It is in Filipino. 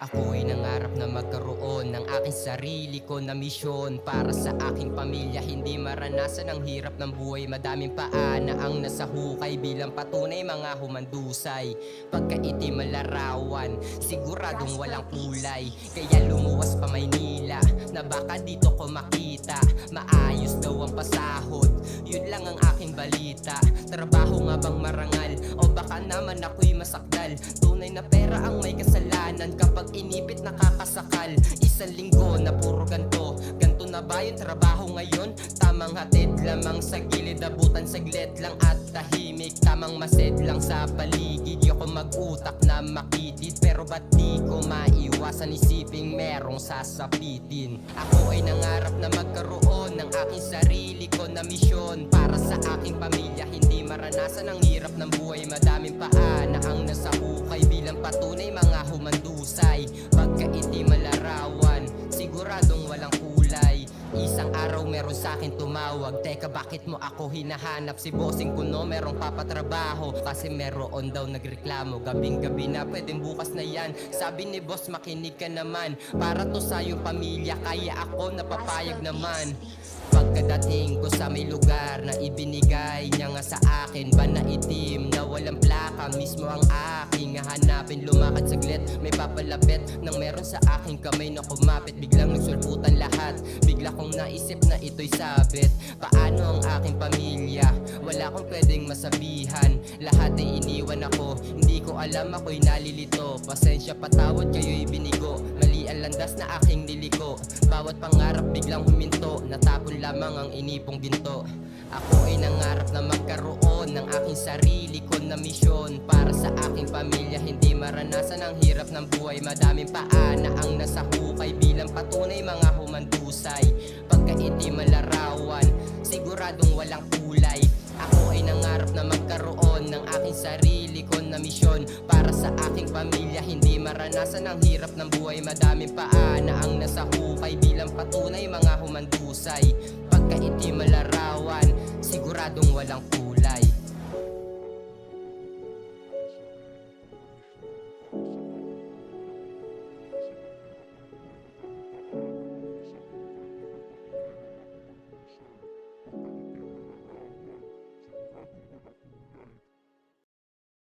Ako ay nangarap na magkaroon ng aking sarili ko na misyon para sa aking pamilya. Hindi maranasan ang hirap ng buhay. Madaming paana ang nasa hukay bilang patunay mga humandusay. Pagkaitim ang larawan, siguradong walang kulay. Kaya lumuwas pa Maynila na baka dito ko makita. Maayos daw ang pasahod, yun lang ang aking balita. Trabaho nga bang marangal o baka naman ako'y masakdal? Tunay na pera ang may kasalanan kapag inipit nakakasakal. Isang linggo na puro ganto, ganto na ba yung trabaho ngayon? Tamang hatid lamang sa gilid, abutan saglit lang at tahimik. Tamang masid lang sa paligid, yoko mag-utak na makitid. Pero ba't di ko maiwasan isiping merong sasapitin? Ako ay nangarap na magkaroon ng aking sarili ko na misyon para sa aking pamilya. Hindi maranasan ang hirap ng buhay. Madaming paana ang nasa hukay bilang patunay mga humandusay. Pagkaitim ang larawan, siguradong walang kulay. Isang araw meron sa'kin tumawag, teka bakit mo ako hinahanap? Si bossing ko no, merong papatrabaho kasi meron daw nagreklamo. Gabing gabi na, pwedeng bukas na yan. Sabi ni boss makinig ka naman, para to sa iyong pamilya, kaya ako napapayag naman. Pagkadating ko sa may lugar na ibinigay niya nga sa akin, ba na itim na walang plaka, mismo ang aking hahanapin. Lumakad saglit, may papalapit nang meron sa aking kamay na kumapit. Biglang nagsulputan lahat, bigla kong naisip na ito'y sabit. Paano ang aking pamilya? Wala akong pwedeng masabihan, lahat ay iniwan ako. Hindi ko alam ako'y nalilito, pasensya patawad kayo'y binigo. Mali ang landas na aking niliko, bawat pangarap biglang huminto. Natapon lamang ang inipong ginto. Ako ay nangarap na magkaroon ng aking sarili ko na misyon para sa aking pamilya. Hindi maranasan ang hirap ng buhay. Madaming paana ang nasa hukay bilang patunay mga humandusay. Pagkaitim ang larawan, siguradong walang kulay. Ako ay nangarap na magkaroon ng aking sarili ko na misyon para sa aking pamilya. Hindi maranasan ang hirap ng buhay. Madaming paana ang nasa hukay bilang patunay mga humandusay. Pagkaitim ang larawan, siguradong walang kulay.